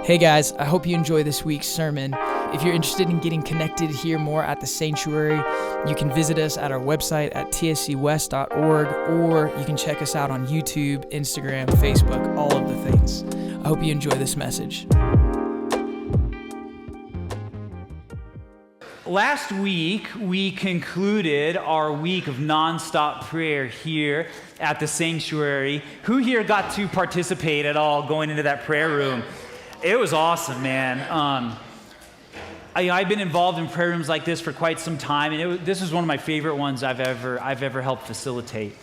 Hey guys, I hope you enjoy this week's sermon. If you're interested in getting connected here more at the sanctuary, you can visit us at our website at tscwest.org, or you can check us out on YouTube, Instagram, Facebook, all of the things. I hope you enjoy this message. Last week, we concluded our week of nonstop prayer here at the sanctuary. Who here got to participate at all going into that prayer room? It was awesome, man. I've been involved in prayer rooms like this for quite some time, and this is one of my favorite ones I've ever helped facilitate.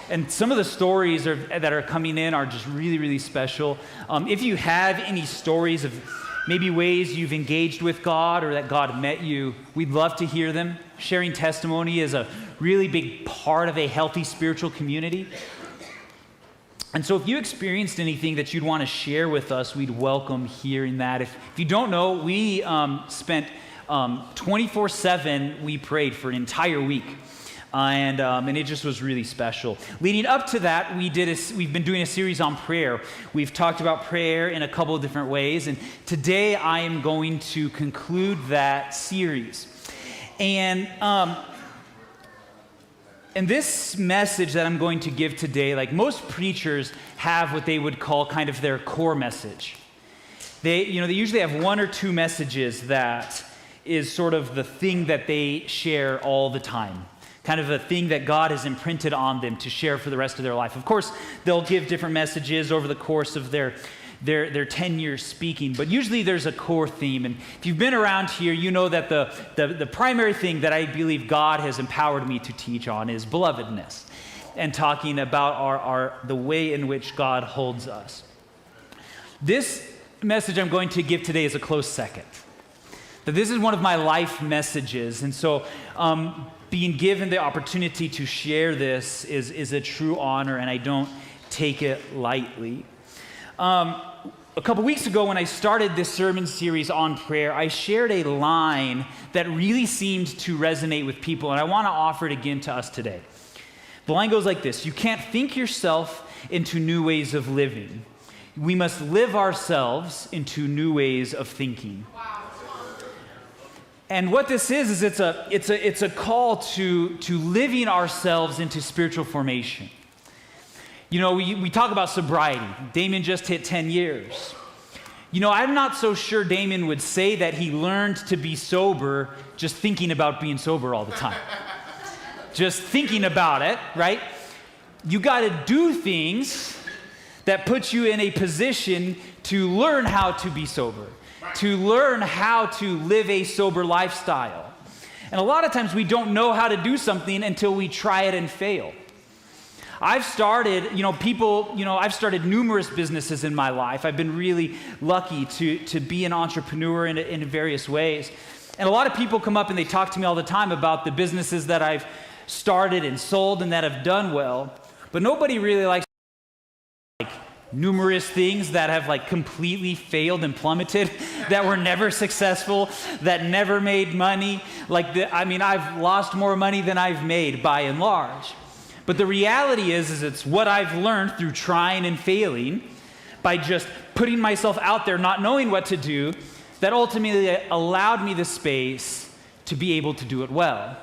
And some of the stories that are coming in are just really, really special. If you have any stories of maybe ways you've engaged with God or that God met you, we'd love to hear them. Sharing testimony is a really big part of a healthy spiritual community. And so if you experienced anything that you'd want to share with us, we'd welcome hearing that. If you don't know, we spent 24/7, we prayed for an entire week. And it just was really special. Leading up to that, we've been doing a series on prayer. We've talked about prayer in a couple of different ways, and today I am going to conclude that series. And this message that I'm going to give today, like most preachers have what they would call kind of their core message. They usually have one or two messages that is sort of the thing that they share all the time. Kind of a thing that God has imprinted on them to share for the rest of their life. Of course, they'll give different messages over the course of their 10 years speaking, but usually there's a core theme. And if you've been around here, you know that the primary thing that I believe God has empowered me to teach on is belovedness, and talking about the way in which God holds us. This message I'm going to give today is a close second. That this is one of my life messages, and so being given the opportunity to share this is a true honor, and I don't take it lightly. A couple weeks ago, when I started this sermon series on prayer, I shared a line that really seemed to resonate with people, and I want to offer it again to us today. The line goes like this: you can't think yourself into new ways of living. We must live ourselves into new ways of thinking. And what this is it's a call to living ourselves into spiritual formation. You know, we talk about sobriety. Damon just hit 10 years. You know, I'm not so sure Damon would say that he learned to be sober just thinking about being sober all the time. Just thinking about it, right? You got to do things that put you in a position to learn how to be sober, to learn how to live a sober lifestyle. And a lot of times we don't know how to do something until we try it and fail. I've started numerous businesses in my life. I've been really lucky to be an entrepreneur in various ways. And a lot of people come up and they talk to me all the time about the businesses that I've started and sold and that have done well. But nobody really likes numerous things that have completely failed and plummeted, that were never successful, that never made money. I've lost more money than I've made by and large. But the reality is it's what I've learned through trying and failing, by just putting myself out there, not knowing what to do, that ultimately allowed me the space to be able to do it well.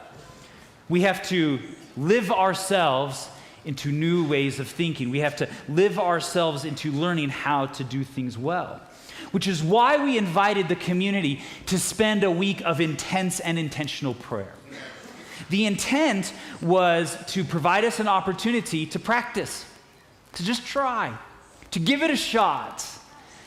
We have to live ourselves into new ways of thinking. We have to live ourselves into learning how to do things well, which is why we invited the community to spend a week of intense and intentional prayer. The intent was to provide us an opportunity to practice, to just try, to give it a shot,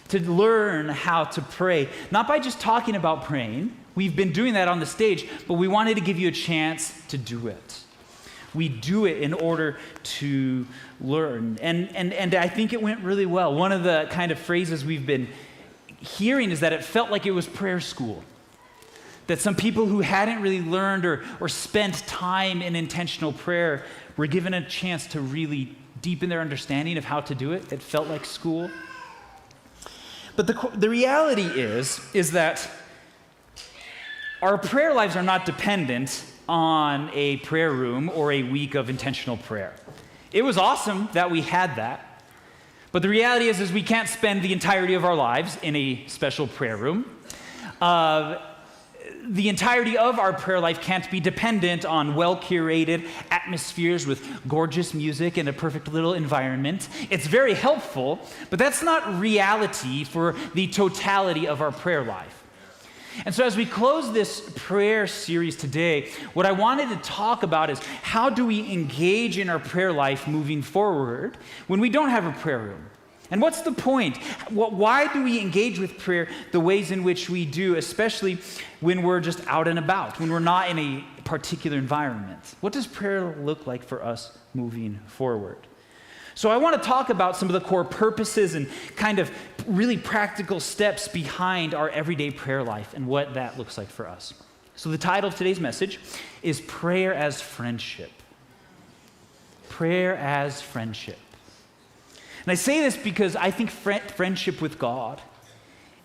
to learn how to pray. Not by just talking about praying. We've been doing that on the stage, but we wanted to give you a chance to do it. We do it in order to learn. And I think it went really well. One of the kind of phrases we've been hearing is that it felt like it was prayer school. That some people who hadn't really learned or spent time in intentional prayer were given a chance to really deepen their understanding of how to do it. It felt like school. But the reality is that our prayer lives are not dependent on a prayer room or a week of intentional prayer. It was awesome that we had that. But the reality is we can't spend the entirety of our lives in a special prayer room. The entirety of our prayer life can't be dependent on well-curated atmospheres with gorgeous music and a perfect little environment. It's very helpful, but that's not reality for the totality of our prayer life. And so as we close this prayer series today, what I wanted to talk about is how do we engage in our prayer life moving forward when we don't have a prayer room? And what's the point? Why do we engage with prayer the ways in which we do, especially when we're just out and about, when we're not in a particular environment? What does prayer look like for us moving forward? So I want to talk about some of the core purposes and kind of really practical steps behind our everyday prayer life and what that looks like for us. So the title of today's message is Prayer as Friendship. Prayer as Friendship. And I say this because I think friendship with God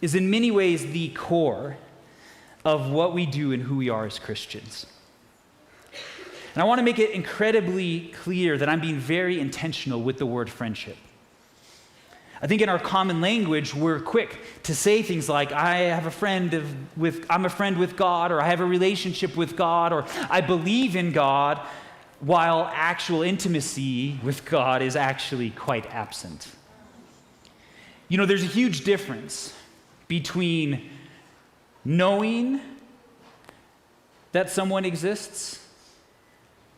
is in many ways the core of what we do and who we are as Christians. And I want to make it incredibly clear that I'm being very intentional with the word friendship. I think in our common language, we're quick to say things like, I'm a friend with God, or I have a relationship with God, or I believe in God, while actual intimacy with God is actually quite absent. You know, there's a huge difference between knowing that someone exists.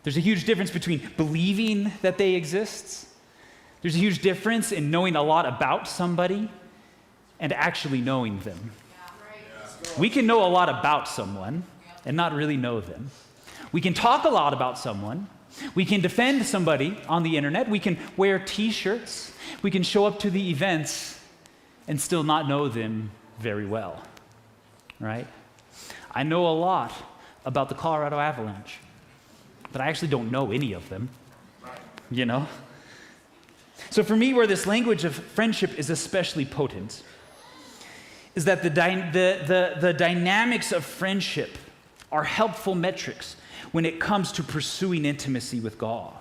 There's a huge difference between believing that they exist. There's a huge difference in knowing a lot about somebody and actually knowing them. We can know a lot about someone and not really know them. We can talk a lot about someone. We can defend somebody on the internet. We can wear t-shirts. We can show up to the events and still not know them very well, right? I know a lot about the Colorado Avalanche, but I actually don't know any of them, you know? So for me, where this language of friendship is especially potent is that the dynamics of friendship are helpful metrics when it comes to pursuing intimacy with God.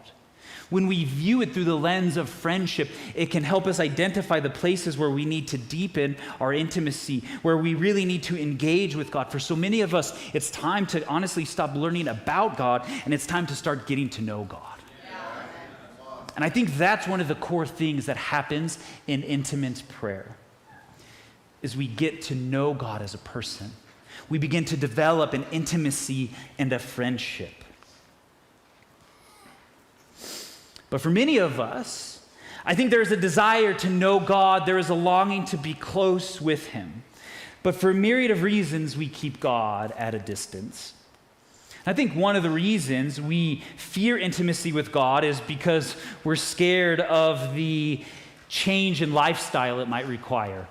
When we view it through the lens of friendship, it can help us identify the places where we need to deepen our intimacy, where we really need to engage with God. For so many of us, it's time to honestly stop learning about God, and it's time to start getting to know God. And I think that's one of the core things that happens in intimate prayer, is we get to know God as a person. We begin to develop an intimacy and a friendship. But for many of us, I think there's a desire to know God. There is a longing to be close with Him. But for a myriad of reasons, we keep God at a distance. I think one of the reasons we fear intimacy with God is because we're scared of the change in lifestyle it might require.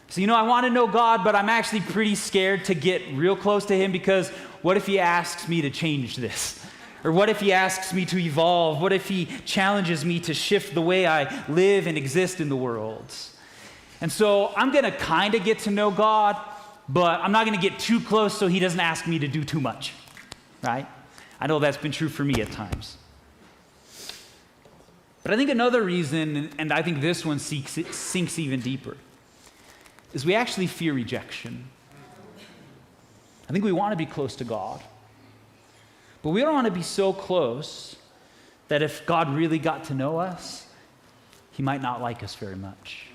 So, I want to know God, but I'm actually pretty scared to get real close to Him because what if He asks me to change this? Or what if He asks me to evolve? What if He challenges me to shift the way I live and exist in the world? And so I'm going to kind of get to know God, but I'm not going to get too close so He doesn't ask me to do too much, right? I know that's been true for me at times. But I think another reason, and I think this one sinks even deeper, is we actually fear rejection. I think we want to be close to God, but we don't want to be so close that if God really got to know us, He might not like us very much.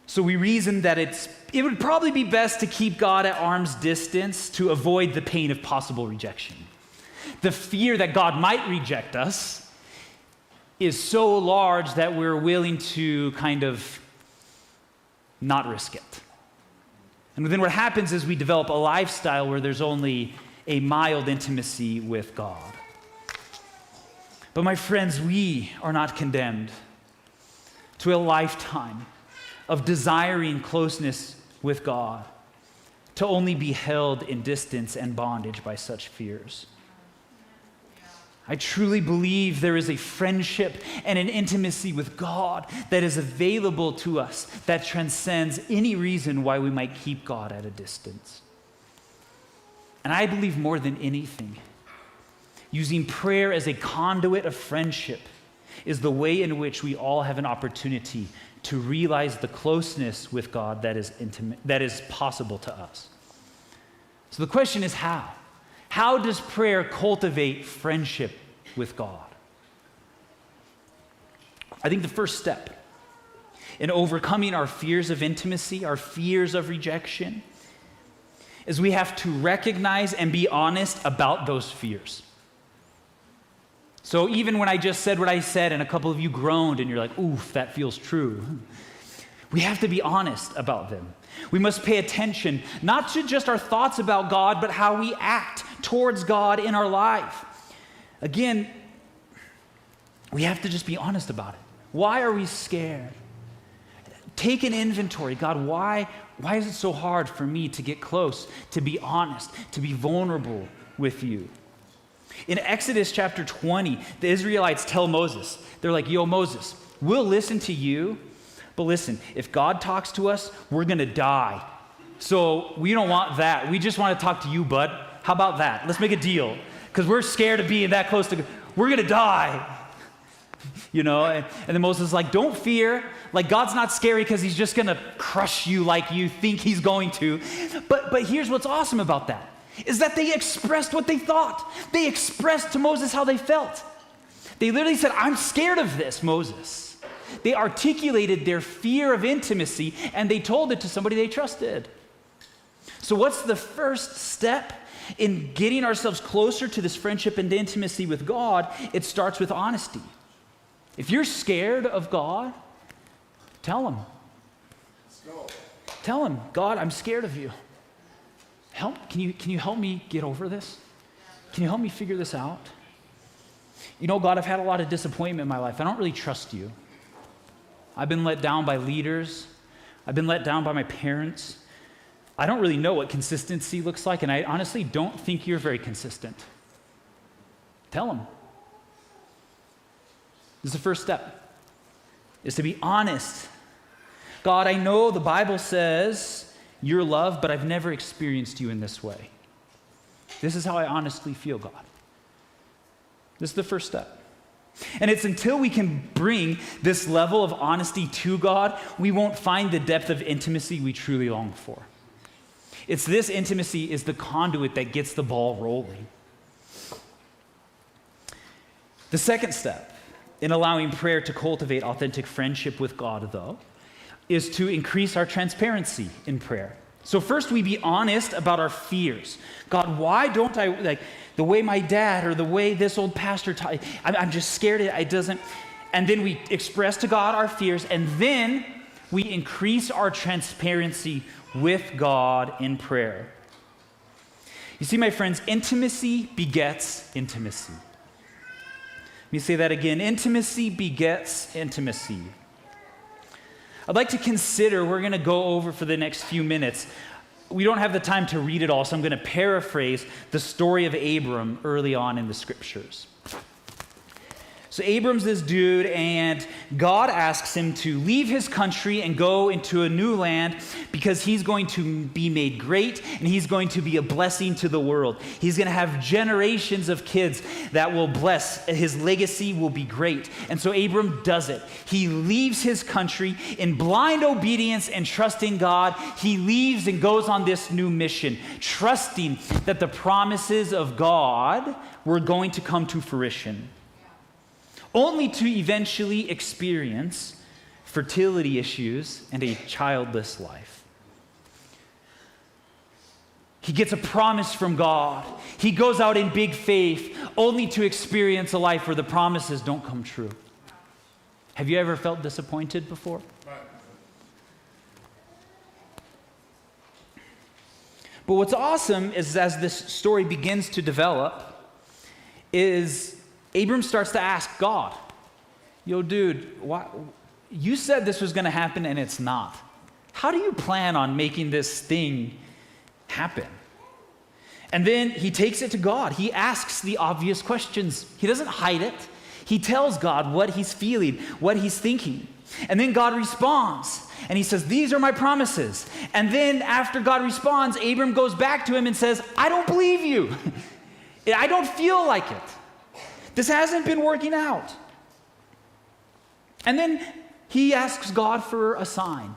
So we reason that it would probably be best to keep God at arm's distance to avoid the pain of possible rejection. The fear that God might reject us is so large that we're willing to kind of not risk it. And then what happens is we develop a lifestyle where there's only a mild intimacy with God. But my friends, we are not condemned to a lifetime of desiring closeness with God, to only be held in distance and bondage by such fears. I truly believe there is a friendship and an intimacy with God that is available to us that transcends any reason why we might keep God at a distance. And I believe more than anything, using prayer as a conduit of friendship is the way in which we all have an opportunity to realize the closeness with God that is intimate, that is possible to us. So the question is how? How does prayer cultivate friendship with God? I think the first step in overcoming our fears of intimacy, our fears of rejection, is we have to recognize and be honest about those fears. So even when I just said what I said and a couple of you groaned and you're like, oof, that feels true, we have to be honest about them. We must pay attention, not to just our thoughts about God, but how we act towards God in our life. Again, we have to just be honest about it. Why are we scared? Take an inventory. God, why is it so hard for me to get close, to be honest, to be vulnerable with you? In Exodus chapter 20, the Israelites tell Moses, they're like, yo, Moses, we'll listen to you, but listen, if God talks to us, we're going to die. So we don't want that. We just want to talk to you, bud. How about that? Let's make a deal, because we're scared of being that close to God. We're going to die. You know, and then Moses is like, don't fear. Like, God's not scary because he's just going to crush you like you think he's going to. But here's what's awesome about that, is that they expressed what they thought. They expressed to Moses how they felt. They literally said, I'm scared of this, Moses. They articulated their fear of intimacy, and they told it to somebody they trusted. So what's the first step in getting ourselves closer to this friendship and intimacy with God? It starts with honesty. If you're scared of God, tell him. Tell him, God, I'm scared of you. Can you help me get over this? Can you help me figure this out? You know, God, I've had a lot of disappointment in my life. I don't really trust you. I've been let down by leaders. I've been let down by my parents. I don't really know what consistency looks like, and I honestly don't think you're very consistent. Tell him. This is the first step, is to be honest. God, I know the Bible says you're love, but I've never experienced you in this way. This is how I honestly feel, God. This is the first step. And it's until we can bring this level of honesty to God, we won't find the depth of intimacy we truly long for. It's this intimacy is the conduit that gets the ball rolling. The second step in allowing prayer to cultivate authentic friendship with God, though, is to increase our transparency in prayer. So first we be honest about our fears. God, why don't I, like the way my dad or the way this old pastor taught, I'm just scared it doesn't. And then we express to God our fears, and then we increase our transparency with God in prayer. You see, my friends, intimacy begets intimacy. Let me say that again. Intimacy begets intimacy. I'd like to consider, we're going to go over for the next few minutes. We don't have the time to read it all, so I'm going to paraphrase the story of Abram early on in the scriptures. So Abram's this dude, and God asks him to leave his country and go into a new land because he's going to be made great and he's going to be a blessing to the world. He's going to have generations of kids that will bless. His legacy will be great. And so Abram does it. He leaves his country in blind obedience and trusting God. He leaves and goes on this new mission, trusting that the promises of God were going to come to fruition, only to eventually experience fertility issues and a childless life. He gets a promise from God. He goes out in big faith, only to experience a life where the promises don't come true. Have you ever felt disappointed before? But what's awesome is, as this story begins to develop, is Abram starts to ask God, yo, dude, why, you said this was going to happen and it's not. How do you plan on making this thing happen? And then he takes it to God. He asks the obvious questions. He doesn't hide it. He tells God what he's feeling, what he's thinking. And then God responds, and he says, these are my promises. And then after God responds, Abram goes back to him and says, I don't believe you. I don't feel like it. This hasn't been working out. And then he asks God for a sign.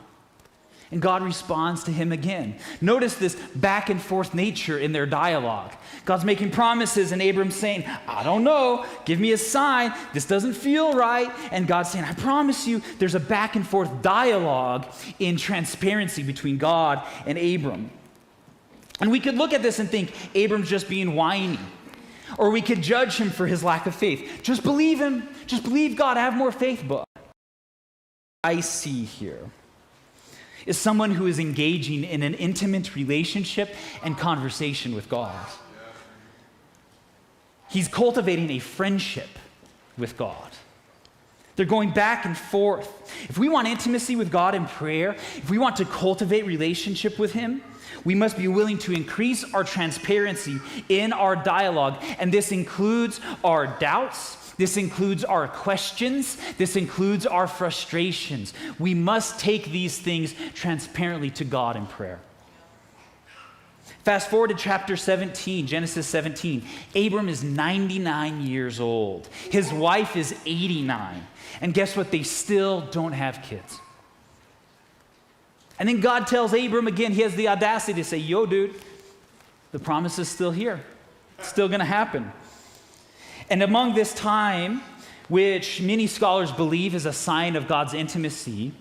And God responds to him again. Notice this back and forth nature in their dialogue. God's making promises and Abram's saying, I don't know, give me a sign. This doesn't feel right. And God's saying, I promise you. There's a back and forth dialogue in transparency between God and Abram. And we could look at this and think Abram's just being whiny. Or we could judge him for his lack of faith. Just believe him. Just believe God. Have more faith. But I see here is someone who is engaging in an intimate relationship and conversation with God. He's cultivating a friendship with God. They're going back and forth. If we want intimacy with God in prayer, if we want to cultivate relationship with him, we must be willing to increase our transparency in our dialogue. And this includes our doubts. This includes our questions. This includes our frustrations. We must take these things transparently to God in prayer. Fast forward to chapter 17, Genesis 17. Abram is 99 years old. His wife is 89. And guess what? They still don't have kids. And then God tells Abram again, he has the audacity to say, yo, dude, the promise is still here. It's still going to happen. And among this time, which many scholars believe is a sign of God's intimacy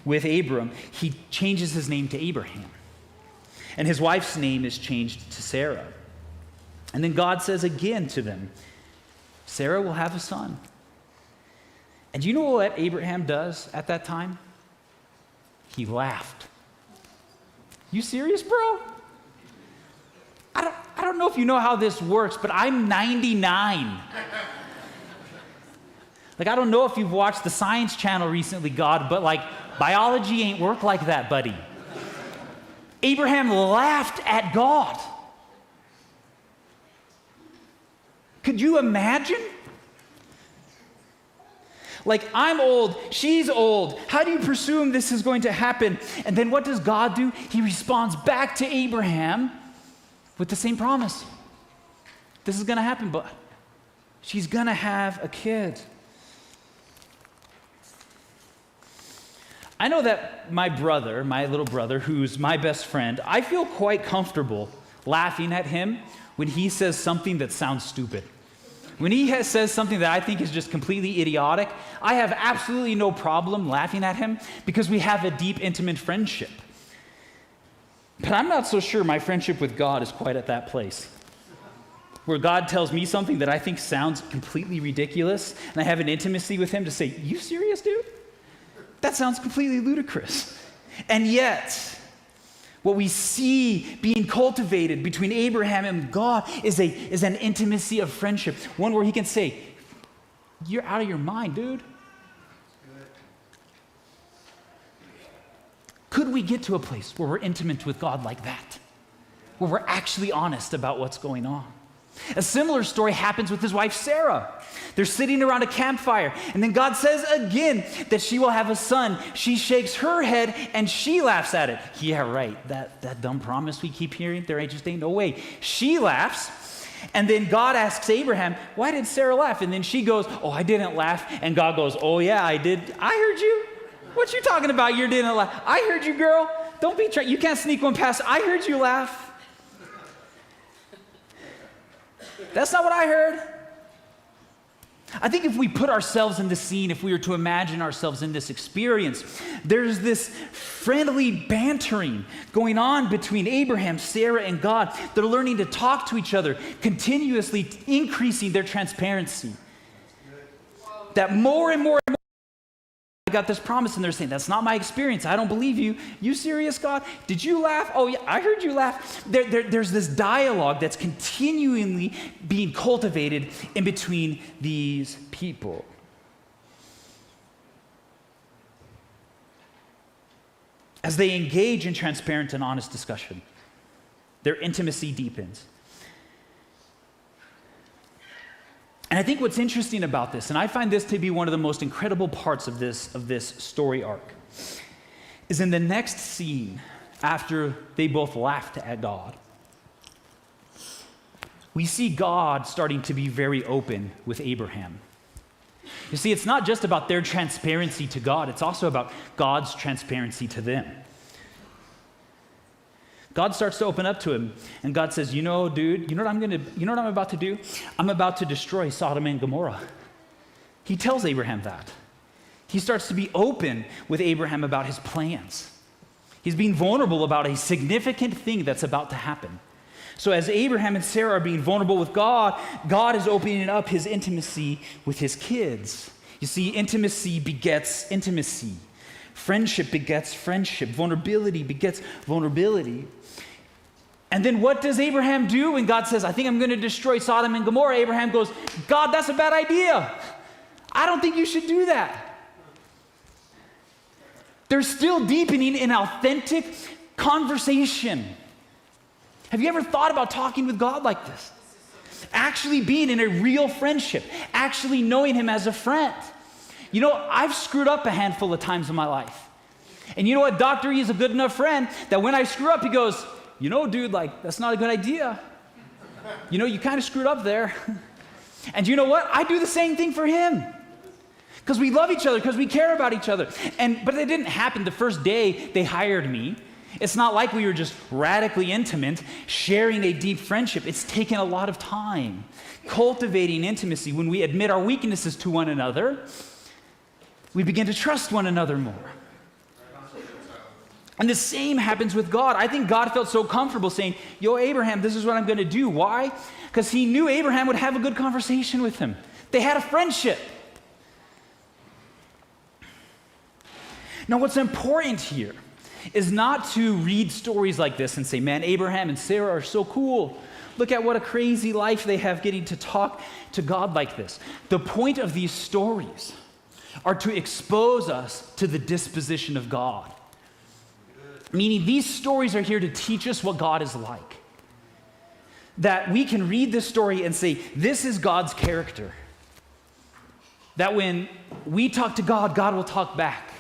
with Abram, he changes his name to Abraham. And his wife's name is changed to Sarah. And then God says again to them, Sarah will have a son. And you know what Abraham does at that time? He laughed. You serious, bro? I don't know if you know how this works, but I'm 99. Like, I don't know if you've watched the Science Channel recently, God, but like, biology ain't work like that, buddy. Abraham laughed at God. Could you imagine? Like, I'm old, she's old. How do you presume this is going to happen? And then what does God do? He responds back to Abraham with the same promise. This is going to happen, but she's going to have a kid. I know that my brother, my little brother, who's my best friend, I feel quite comfortable laughing at him when he says something that sounds stupid. When he says something that I think is just completely idiotic, I have absolutely no problem laughing at him because we have a deep, intimate friendship. But I'm not so sure my friendship with God is quite at that place, where God tells me something that I think sounds completely ridiculous, and I have an intimacy with him to say, you serious, dude? That sounds completely ludicrous. And yet, what we see being cultivated between Abraham and God is an intimacy of friendship, one where he can say, you're out of your mind, dude. Could we get to a place where we're intimate with God like that? Where we're actually honest about what's going on? A similar story happens with his wife, Sarah. They're sitting around a campfire, and then God says again that she will have a son. She shakes her head, and she laughs at it. Yeah, right, that dumb promise we keep hearing, there just ain't no way. She laughs, and then God asks Abraham, why did Sarah laugh? And then she goes, oh, I didn't laugh. And God goes, oh yeah, I did. I heard you. What you talking about? You didn't laugh. I heard you, girl. Don't be you can't sneak one past. I heard you laugh. That's not what I heard. I think if we put ourselves in the scene, if we were to imagine ourselves in this experience, there's this friendly bantering going on between Abraham, Sarah, and God. They're learning to talk to each other, continuously increasing their transparency. That more and more and more, I got this promise, and they're saying, that's not my experience. I don't believe you. You serious, God? Did you laugh? Oh, yeah, I heard you laugh. There's this dialogue that's continually being cultivated in between these people. As they engage in transparent and honest discussion, their intimacy deepens. And I think what's interesting about this, and I find this to be one of the most incredible parts of this story arc, is in the next scene, after they both laughed at God, we see God starting to be very open with Abraham. You see, it's not just about their transparency to God, it's also about God's transparency to them. God starts to open up to him, and God says, dude, you know what I'm about to do? I'm about to destroy Sodom and Gomorrah. He tells Abraham that. He starts to be open with Abraham about his plans. He's being vulnerable about a significant thing that's about to happen. So as Abraham and Sarah are being vulnerable with God, God is opening up his intimacy with his kids. You see, intimacy begets intimacy. Friendship begets friendship. Vulnerability begets vulnerability. And then what does Abraham do when God says, I think I'm going to destroy Sodom and Gomorrah? Abraham goes, God, that's a bad idea. I don't think you should do that. They're still deepening in authentic conversation. Have you ever thought about talking with God like this? Actually being in a real friendship, actually knowing him as a friend. I've screwed up a handful of times in my life. And you know what? Dr. E is a good enough friend that when I screw up, he goes, dude, that's not a good idea. You kind of screwed up there. And you know what? I do the same thing for him. Because we love each other, because we care about each other. But it didn't happen the first day they hired me. It's not like we were just radically intimate, sharing a deep friendship. It's taken a lot of time. Cultivating intimacy, when we admit our weaknesses to one another, we begin to trust one another more. And the same happens with God. I think God felt so comfortable saying, Abraham, this is what I'm going to do. Why? Because he knew Abraham would have a good conversation with him. They had a friendship. Now, what's important here is not to read stories like this and say, man, Abraham and Sarah are so cool. Look at what a crazy life they have getting to talk to God like this. The point of these stories are to expose us to the disposition of God. Meaning these stories are here to teach us what God is like. That we can read this story and say, this is God's character. That when we talk to God, God will talk back.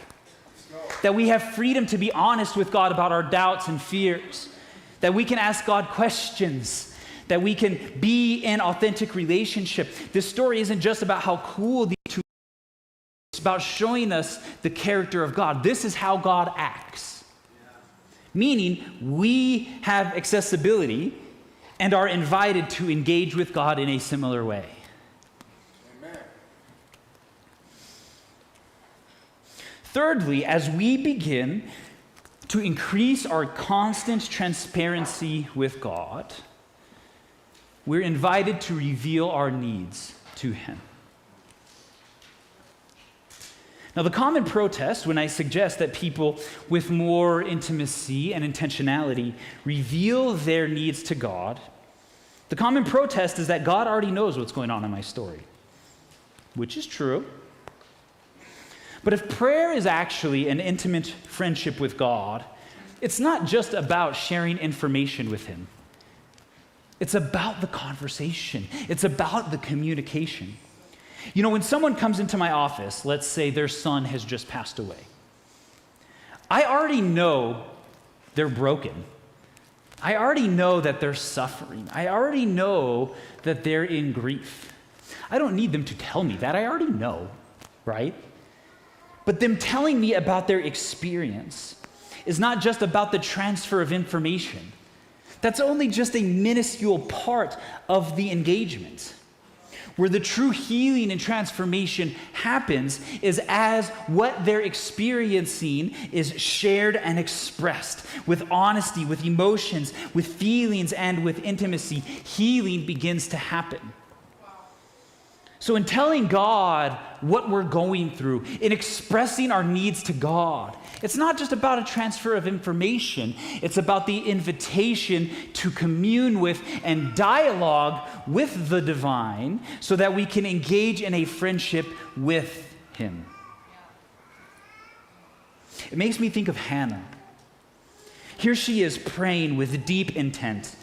That we have freedom to be honest with God about our doubts and fears. That we can ask God questions. That we can be in authentic relationship. This story isn't just about how cool these two are. It's about showing us the character of God. This is how God acts. Meaning we have accessibility and are invited to engage with God in a similar way. Thirdly, as we begin to increase our constant transparency with God, we're invited to reveal our needs to him. Now, the common protest when I suggest that people with more intimacy and intentionality reveal their needs to God, the common protest is that God already knows what's going on in my story, which is true. But if prayer is actually an intimate friendship with God, it's not just about sharing information with him. It's about the conversation. It's about the communication. When someone comes into my office, let's say their son has just passed away, I already know they're broken. I already know that they're suffering. I already know that they're in grief. I don't need them to tell me that. I already know, right? But them telling me about their experience is not just about the transfer of information. That's only just a minuscule part of the engagement. Where the true healing and transformation happens is as what they're experiencing is shared and expressed with honesty, with emotions, with feelings, and with intimacy. Healing begins to happen. So in telling God what we're going through, in expressing our needs to God, it's not just about a transfer of information. It's about the invitation to commune with and dialogue with the divine so that we can engage in a friendship with him. It makes me think of Hannah. Here she is praying with deep intent.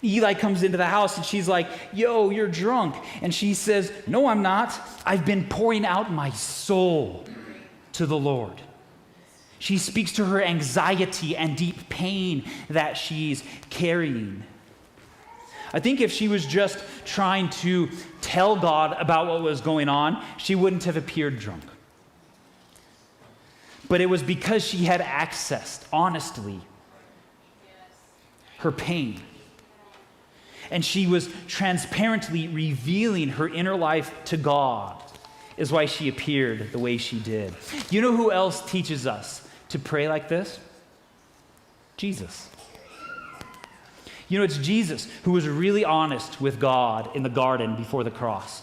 Eli comes into the house and she's like, yo, you're drunk. And she says, no, I'm not. I've been pouring out my soul to the Lord. She speaks to her anxiety and deep pain that she's carrying. I think if she was just trying to tell God about what was going on, she wouldn't have appeared drunk. But it was because she had accessed, honestly, her pain. And she was transparently revealing her inner life to God, is why she appeared the way she did. You know who else teaches us to pray like this? Jesus. You know, it's Jesus who was really honest with God in the garden before the cross.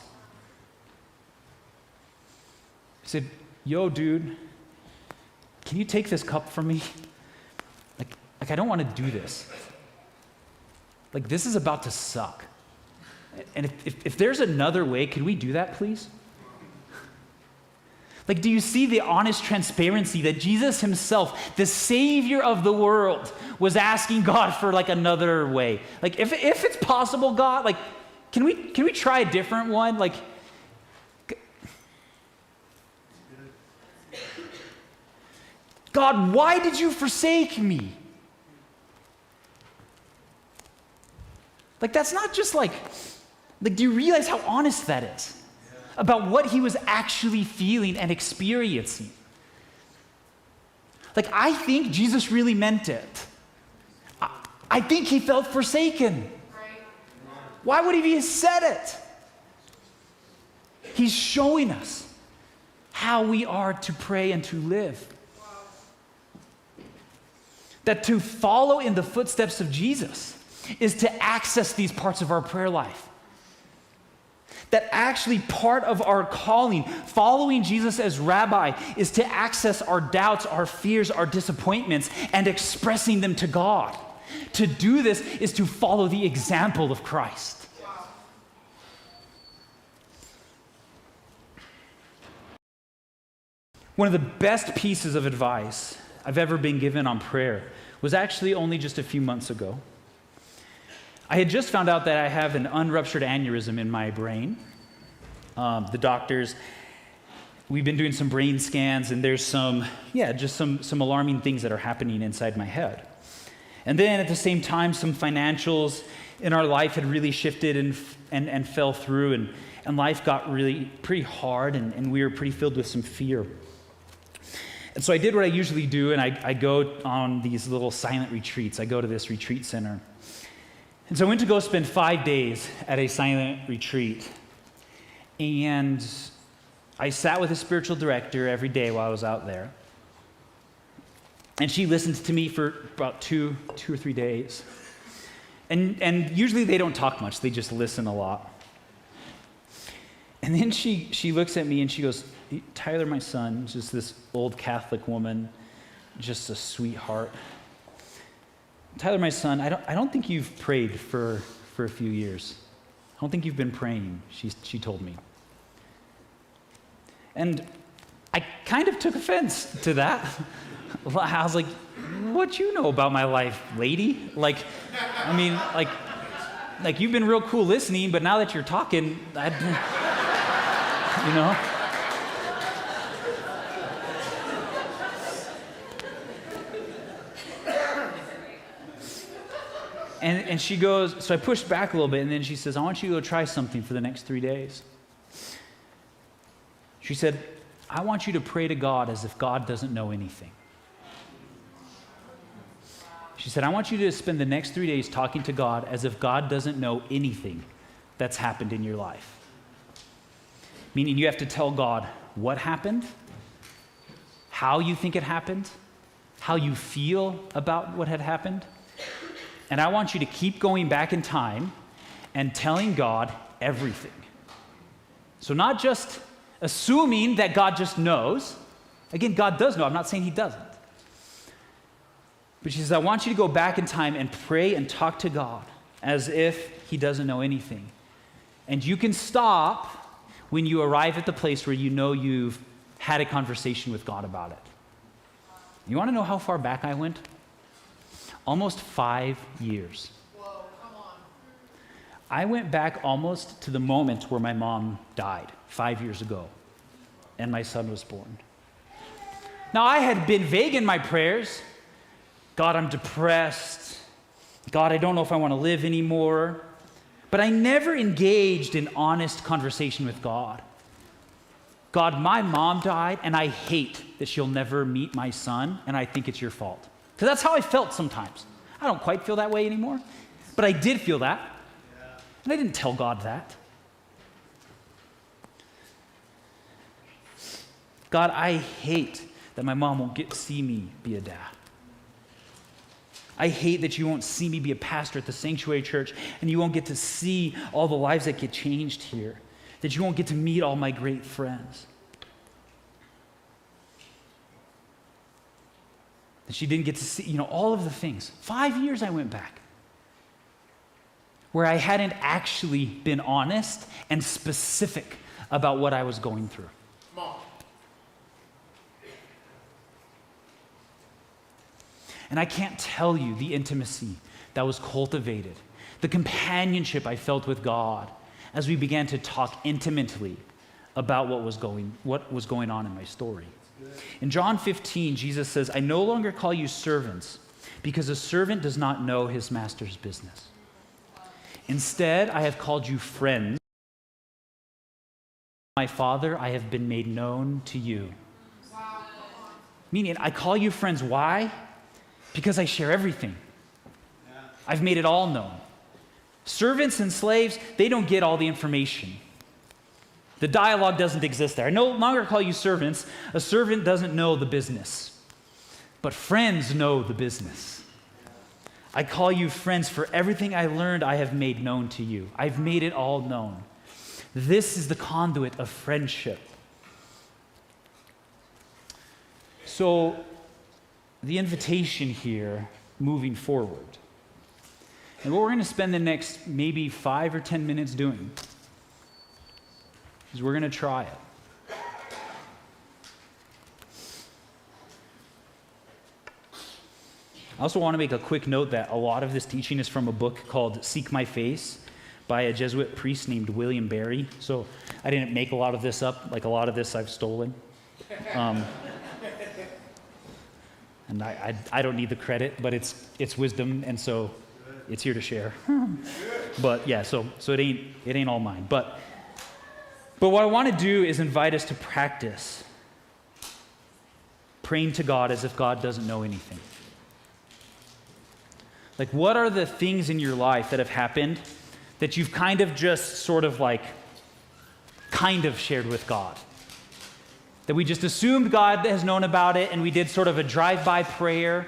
He said, yo, dude, can you take this cup from me? Like I don't want to do this. Like, this is about to suck. And if there's another way, can we do that, please? Like, do you see the honest transparency that Jesus himself, the Savior of the world, was asking God for like another way? Like, if it's possible, God, like, can we try a different one? Like, God, why did you forsake me? Like, that's not just like, do you realize how honest that is about what he was actually feeling and experiencing? Like, I think Jesus really meant it. I think he felt forsaken. Why would he have said it? He's showing us how we are to pray and to live. That to follow in the footsteps of Jesus is to access these parts of our prayer life. That actually part of our calling, following Jesus as rabbi, is to access our doubts, our fears, our disappointments, and expressing them to God. To do this is to follow the example of Christ. One of the best pieces of advice I've ever been given on prayer was actually only just a few months ago. I had just found out that I have an unruptured aneurysm in my brain. The doctors, we've been doing some brain scans, and there's some alarming things that are happening inside my head. And then at the same time, some financials in our life had really shifted and fell through, and life got really pretty hard, and we were pretty filled with some fear. And so I did what I usually do, and I go on these little silent retreats. I go to this retreat center. And so I went to go spend 5 days at a silent retreat. And I sat with a spiritual director every day while I was out there. And she listened to me for about two or 3 days. And usually they don't talk much, they just listen a lot. And then she looks at me and she goes, Tyler, my son, just this old Catholic woman, just a sweetheart. Tyler, my son, I don't think you've prayed for a few years. I don't think you've been praying, she told me. And I kind of took offense to that. I was like, what you know about my life, lady? Like you've been real cool listening, but now that you're talking, you know? And she goes, so I pushed back a little bit, and then she says, I want you to go try something for the next 3 days. She said, I want you to pray to God as if God doesn't know anything. She said, I want you to spend the next 3 days talking to God as if God doesn't know anything that's happened in your life. Meaning you have to tell God what happened, how you think it happened, how you feel about what had happened. And I want you to keep going back in time and telling God everything. So not just assuming that God just knows. Again, God does know. I'm not saying he doesn't. But she says, I want you to go back in time and pray and talk to God as if he doesn't know anything. And you can stop when you arrive at the place where you know you've had a conversation with God about it. You want to know how far back I went? Almost 5 years. Whoa, come on. I went back almost to the moment where my mom died 5 years ago and my son was born. Now, I had been vague in my prayers. God, I'm depressed. God, I don't know if I want to live anymore. But I never engaged in honest conversation with God. God, my mom died, and I hate that she'll never meet my son, and I think it's your fault. Because that's how I felt sometimes. I don't quite feel that way anymore, but I did feel that. And I didn't tell God that. God, I hate that my mom won't get to see me be a dad. I hate that you won't see me be a pastor at the Sanctuary Church, and you won't get to see all the lives that get changed here, that you won't get to meet all my great friends. That she didn't get to see, all of the things. 5 years I went back where I hadn't actually been honest and specific about what I was going through. And I can't tell you the intimacy that was cultivated, the companionship I felt with God as we began to talk intimately about what was going on in my story. In John 15, Jesus says, I no longer call you servants because a servant does not know his master's business. Instead, I have called you friends. My Father, I have been made known to you. Meaning, I call you friends. Why? Because I share everything. I've made it all known. Servants and slaves, they don't get all the information. The dialogue doesn't exist there. I no longer call you servants. A servant doesn't know the business. But friends know the business. I call you friends, for everything I learned I have made known to you. I've made it all known. This is the conduit of friendship. So, the invitation here, moving forward, and what we're going to spend the next maybe 5 or 10 minutes doing is we're going to try it. I also want to make a quick note that a lot of this teaching is from a book called Seek My Face by a Jesuit priest named William Barry. So I didn't make a lot of this up. Like, a lot of this I've stolen. And I don't need the credit, but it's wisdom, and so it's here to share. But yeah, so it ain't all mine. But what I want to do is invite us to practice praying to God as if God doesn't know anything. Like, what are the things in your life that have happened that you've kind of just sort of shared with God? That we just assumed God has known about it, and we did sort of a drive-by prayer,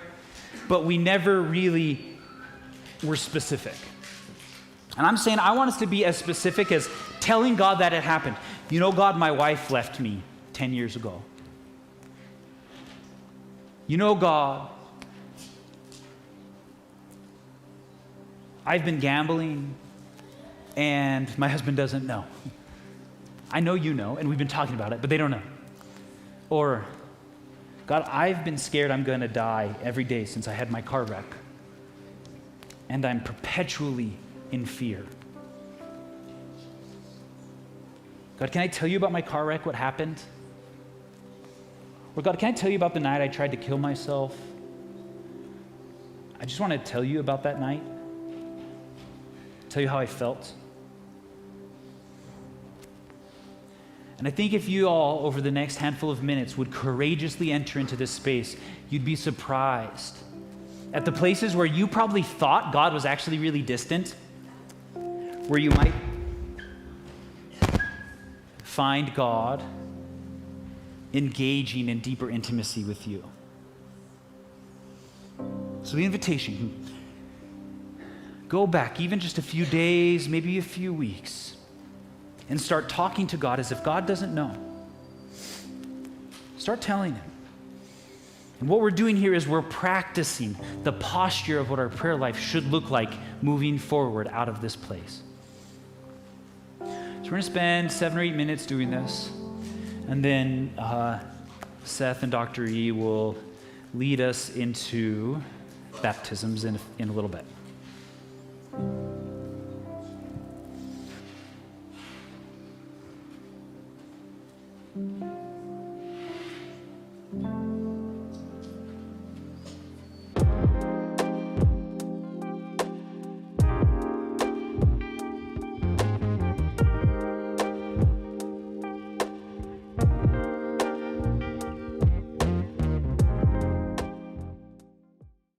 but we never really were specific. And I'm saying I want us to be as specific as telling God that it happened. God, my wife left me 10 years ago. God, I've been gambling, and my husband doesn't know. I know you know, and we've been talking about it, but they don't know. Or, God, I've been scared I'm going to die every day since I had my car wreck, and I'm perpetually in fear. God, can I tell you about my car wreck, what happened? Or God, can I tell you about the night I tried to kill myself? I just want to tell you about that night. Tell you how I felt. And I think if you all, over the next handful of minutes, would courageously enter into this space, you'd be surprised at the places where you probably thought God was actually really distant, where you might find God engaging in deeper intimacy with you. So the invitation, go back even just a few days, maybe a few weeks, and start talking to God as if God doesn't know. Start telling him. And what we're doing here is we're practicing the posture of what our prayer life should look like moving forward out of this place. So we're going to spend 7 or 8 minutes doing this. And then Seth and Dr. E will lead us into baptisms in a little bit.